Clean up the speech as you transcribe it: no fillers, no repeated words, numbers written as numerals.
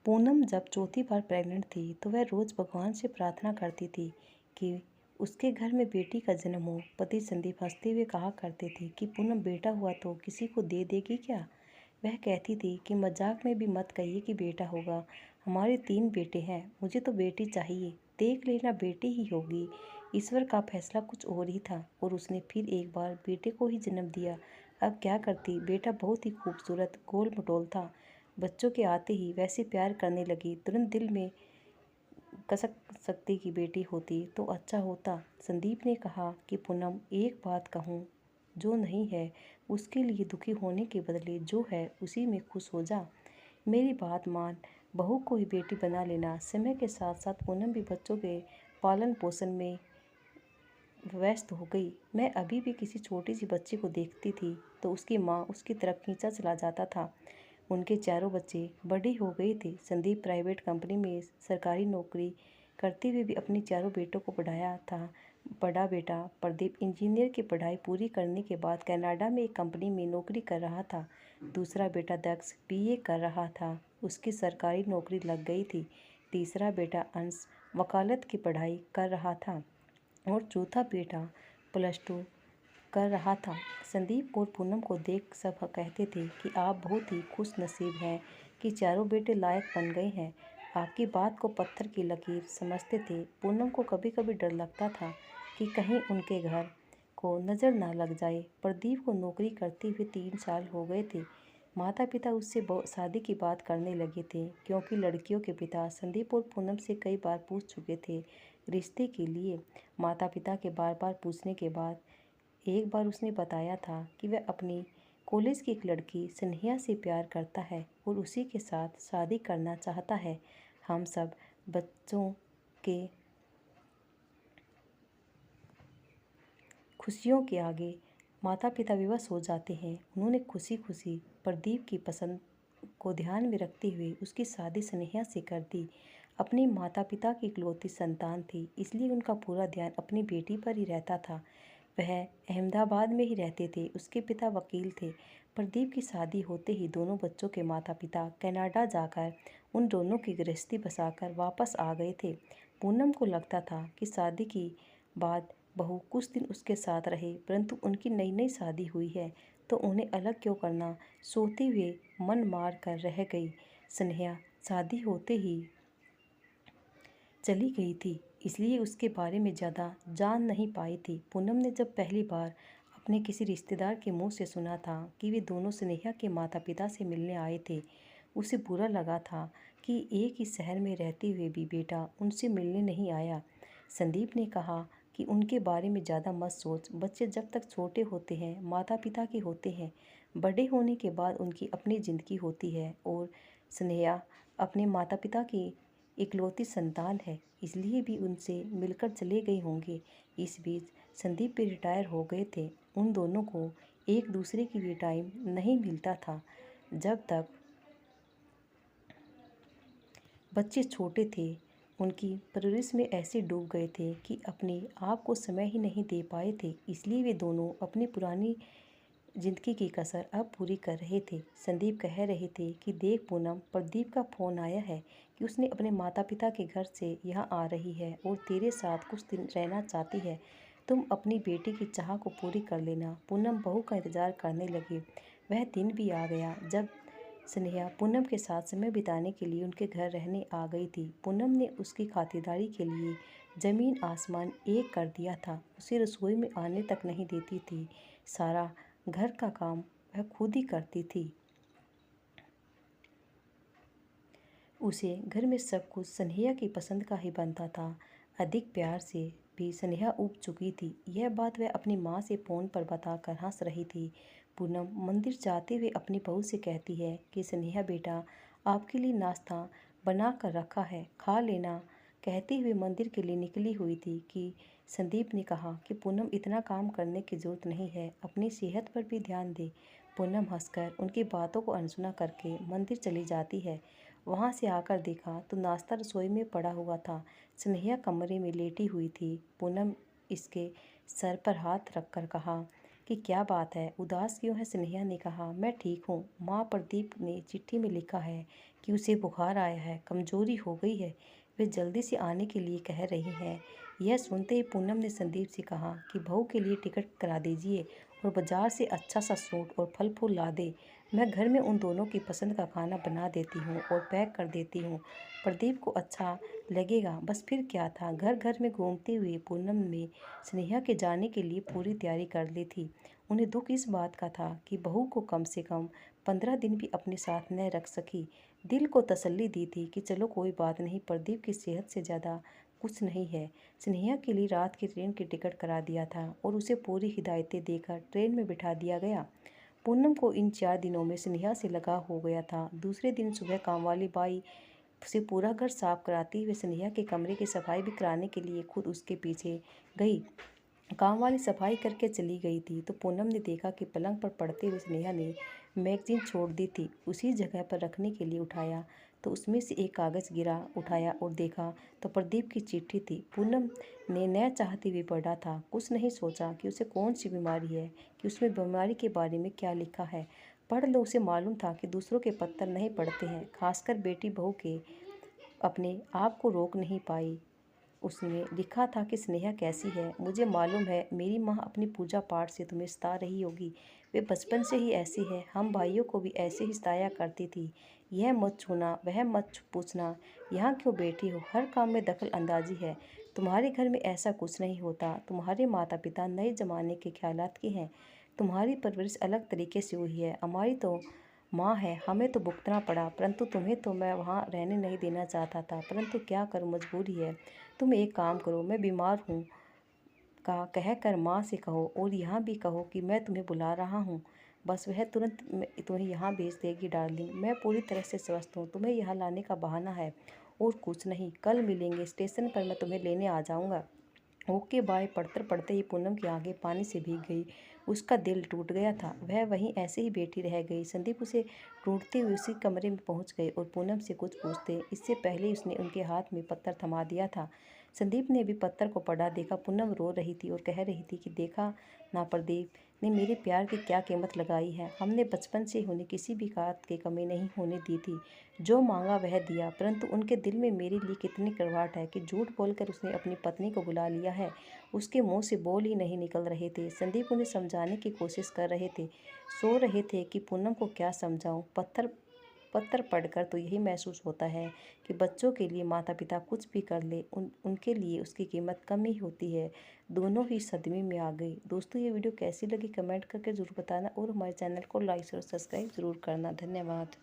पूनम जब चौथी बार प्रेग्नेंट थी तो वह रोज़ भगवान से प्रार्थना करती थी कि उसके घर में बेटी का जन्म हो। पति संदीप हंसते हुए कहा करते थे कि पूनम बेटा हुआ तो किसी को दे देगी क्या। वह कहती थी कि मजाक में भी मत कहिए कि बेटा होगा, हमारे 3 बेटे हैं, मुझे तो बेटी चाहिए, देख लेना बेटी ही होगी। ईश्वर का फैसला कुछ और ही था और उसने फिर एक बार बेटे को ही जन्म दिया। अब क्या करती, बेटा बहुत ही खूबसूरत गोल मटोल था। बच्चों के आते ही वैसे प्यार करने लगी, तुरंत दिल में कसक सकती की बेटी होती तो अच्छा होता। संदीप ने कहा कि पूनम एक बात कहूँ, जो नहीं है उसके लिए दुखी होने के बदले जो है उसी में खुश हो जा। मेरी बात मान, बहू को ही बेटी बना लेना। समय के साथ साथ पूनम भी बच्चों के पालन पोषण में व्यस्त हो गई। मैं अभी भी किसी छोटी सी बच्ची को देखती थी तो उसकी माँ उसकी तरफ खींचा चला जाता था। उनके चारों बच्चे बड़े हो गए थे। संदीप प्राइवेट कंपनी में सरकारी नौकरी करते हुए भी अपने चारों बेटों को पढ़ाया था। बड़ा बेटा प्रदीप इंजीनियर की पढ़ाई पूरी करने के बाद कनाडा में एक कंपनी में नौकरी कर रहा था। दूसरा बेटा दक्ष बीए कर रहा था, उसकी सरकारी नौकरी लग गई थी। तीसरा बेटा अंश वकालत की पढ़ाई कर रहा था और चौथा बेटा +2 कर रहा था। संदीप और पूनम को देख सब कहते थे कि आप बहुत ही खुश नसीब हैं कि चारों बेटे लायक बन गए हैं। आपकी बात को पत्थर की लकीर समझते थे। पूनम को कभी कभी डर लगता था कि कहीं उनके घर को नज़र ना लग जाए। प्रदीप को नौकरी करते हुए 3 साल हो गए थे। माता पिता उससे शादी की बात करने लगे थे क्योंकि लड़कियों के पिता संदीप और पूनम से कई बार पूछ चुके थे रिश्ते के लिए। माता पिता के बार बार पूछने के बाद एक बार उसने बताया था कि वह अपनी कॉलेज की एक लड़की स्नेहा से प्यार करता है और उसी के साथ शादी करना चाहता है। हम सब बच्चों के खुशियों के आगे माता पिता विवश हो जाते हैं। उन्होंने खुशी खुशी प्रदीप की पसंद को ध्यान में रखते हुए उसकी शादी स्नेहा से कर दी। अपने माता पिता की इकलौती संतान थी, इसलिए उनका पूरा ध्यान अपनी बेटी पर ही रहता था। वह अहमदाबाद में ही रहते थे, उसके पिता वकील थे। प्रदीप की शादी होते ही दोनों बच्चों के माता पिता कनाडा जाकर उन दोनों की गृहस्थी बसाकर वापस आ गए थे। पूनम को लगता था कि शादी के बाद बहू कुछ दिन उसके साथ रहे, परंतु उनकी नई नई शादी हुई है तो उन्हें अलग क्यों करना, सोते हुए मन मार कर रह गई। स्नेहा शादी होते ही चली गई थी, इसलिए उसके बारे में ज़्यादा जान नहीं पाई थी। पूनम ने जब पहली बार अपने किसी रिश्तेदार के मुंह से सुना था कि वे दोनों स्नेहा के माता पिता से मिलने आए थे, उसे बुरा लगा था कि एक ही शहर में रहते हुए भी बेटा उनसे मिलने नहीं आया। संदीप ने कहा कि उनके बारे में ज़्यादा मत सोच, बच्चे जब तक छोटे होते हैं माता पिता के होते हैं, बड़े होने के बाद उनकी अपनी ज़िंदगी होती है और स्नेहा अपने माता पिता की इकलौती संतान है, इसलिए भी उनसे मिलकर चले गए होंगे। इस बीच संदीप भी रिटायर हो गए थे। उन दोनों को एक दूसरे के लिए टाइम नहीं मिलता था। जब तक बच्चे छोटे थे उनकी परवरिश में ऐसे डूब गए थे कि अपने आप को समय ही नहीं दे पाए थे, इसलिए वे दोनों अपनी पुरानी जिंदगी की कसर अब पूरी कर रहे थे। संदीप कह रहे थे कि देख पूनम, प्रदीप का फ़ोन आया है कि उसने अपने माता पिता के घर से यहाँ आ रही है और तेरे साथ कुछ दिन रहना चाहती है। तुम अपनी बेटी की चाह को पूरी कर लेना। पूनम बहू का इंतज़ार करने लगी। वह दिन भी आ गया जब स्नेहा पूनम के साथ समय बिताने के लिए उनके घर रहने आ गई थी। पूनम ने उसकी खातिरदारी के लिए ज़मीन आसमान एक कर दिया था। उसे रसोई में आने तक नहीं देती थी। सारा घर का काम वह खुद ही करती थी। उसे घर में सब कुछ स्नेहा की पसंद का ही बनता था। अधिक प्यार से भी स्नेहा ऊब चुकी थी। यह बात वह अपनी माँ से फ़ोन पर बताकर हंस रही थी। पूनम मंदिर जाते हुए अपनी बहू से कहती है कि स्नेहा बेटा, आपके लिए नाश्ता बना कर रखा है, खा लेना। कहते हुए मंदिर के लिए निकली हुई थी कि संदीप ने कहा कि पूनम इतना काम करने की ज़रूरत नहीं है, अपनी सेहत पर भी ध्यान दे। पूनम हंसकर उनकी बातों को अनसुना करके मंदिर चली जाती है। वहाँ से आकर देखा तो नाश्ता रसोई में पड़ा हुआ था। स्नेहा कमरे में लेटी हुई थी। पूनम इसके सर पर हाथ रखकर कहा कि क्या बात है, उदास क्यों है? स्नेहा ने कहा। मैं ठीक हूँ माँ, प्रदीप ने चिट्ठी में लिखा है कि उसे बुखार आया है, कमजोरी हो गई है, वे जल्दी से आने के लिए कह रही हैं। यह सुनते ही पूनम ने संदीप से कहा कि बहू के लिए टिकट करा दीजिए और बाजार से अच्छा सा सूट और फल फूल ला दे। मैं घर में उन दोनों की पसंद का खाना बना देती हूँ और पैक कर देती हूँ। प्रदीप को अच्छा लगेगा। बस फिर क्या था, घर घर में घूमते हुए पूनम ने स्नेहा के जाने के लिए पूरी तैयारी कर ली थी। उन्हें दुख इस बात का था कि बहू को कम से कम 15 दिन भी अपने साथ न रख सकी। दिल को तसल्ली दी थी कि चलो कोई बात नहीं, प्रदीप की सेहत से ज़्यादा कुछ नहीं है। स्नेहा के लिए रात की ट्रेन की टिकट करा दिया था और उसे पूरी हिदायतें देकर ट्रेन में बिठा दिया गया। पूनम को इन 4 दिनों में स्नेहा से लगाव हो गया था। दूसरे दिन सुबह कामवाली बाई से पूरा घर साफ कराती हुए स्नेहा के कमरे की सफाई भी कराने के लिए खुद उसके पीछे गई। काम वाली सफाई करके चली गई थी तो पूनम ने देखा कि पलंग पर पड़ते हुए स्नेहा ने मैगजीन छोड़ दी थी। उसी जगह पर रखने के लिए उठाया तो उसमें से एक कागज़ गिरा। उठाया और देखा तो प्रदीप की चिट्ठी थी। पूनम ने न चाहते हुए पढ़ा था। कुछ नहीं सोचा कि उसे कौन सी बीमारी है, कि उसमें बीमारी के बारे में क्या लिखा है। पढ़ लो। उसे मालूम था कि दूसरों के पत्थर नहीं पढ़ते हैं, खासकर बेटी बहू के। अपने आप को रोक नहीं पाई। उसने लिखा था कि स्नेहा कैसी है, मुझे मालूम है मेरी माँ अपनी पूजा पाठ से तुम्हें सता रही होगी। वे बचपन से ही ऐसी है, हम भाइयों को भी ऐसे ही सताया करती थी। यह मत छूना, वह मत पूछना, यहाँ क्यों बैठी हो, हर काम में दखल अंदाजी है। तुम्हारे घर में ऐसा कुछ नहीं होता। तुम्हारे माता पिता नए जमाने के ख्यालात के हैं। तुम्हारी परवरिश अलग तरीके से हुई है। हमारी तो माँ है, हमें तो भुगतना पड़ा, परंतु तुम्हें तो मैं वहाँ रहने नहीं देना चाहता था, परंतु क्या करूँ, मजबूरी है। तुम एक काम करो, मैं बीमार हूँ का कहकर माँ से कहो और यहाँ भी कहो कि मैं तुम्हें बुला रहा हूँ। बस वह तुरंत तुम्हें यहाँ भेज देगी डार्लिंग। मैं पूरी तरह से स्वस्थ हूँ, तुम्हें यहाँ लाने का बहाना है और कुछ नहीं। कल मिलेंगे, स्टेशन पर मैं तुम्हें लेने आ जाऊँगा। Okay bye. पढ़ते पढ़ते ही पूनम की आंखें पानी से भीग गई। उसका दिल टूट गया था। वह वहीं ऐसे ही बैठी रह गई। संदीप उसे ढूंढते हुए उसी कमरे में पहुंच गए और पूनम से कुछ पूछते इससे पहले उसने उनके हाथ में पत्थर थमा दिया था। संदीप ने भी पत्थर को पढ़ा। देखा पूनम रो रही थी और कह रही थी कि देखा ना, प्रदीप ने मेरे प्यार की क्या कीमत लगाई है। हमने बचपन से उन्हें किसी भी बात की कमी नहीं होने दी थी। जो मांगा वह दिया, परंतु उनके दिल में मेरे लिए कितनी कड़वाहट है कि झूठ बोलकर उसने अपनी पत्नी को बुला लिया है। उसके मुंह से बोल ही नहीं निकल रहे थे। संदीप उन्हें समझाने की कोशिश कर रहे थे, सो रहे थे कि पूनम को क्या समझाऊं। पत्थर पत्थर पढ़कर तो यही महसूस होता है कि बच्चों के लिए माता पिता कुछ भी कर ले, उनके लिए उसकी कीमत कम ही होती है। दोनों ही सदमे में आ गई। दोस्तों, ये वीडियो कैसी लगी कमेंट करके ज़रूर बताना और हमारे चैनल को लाइक और सब्सक्राइब ज़रूर करना। धन्यवाद।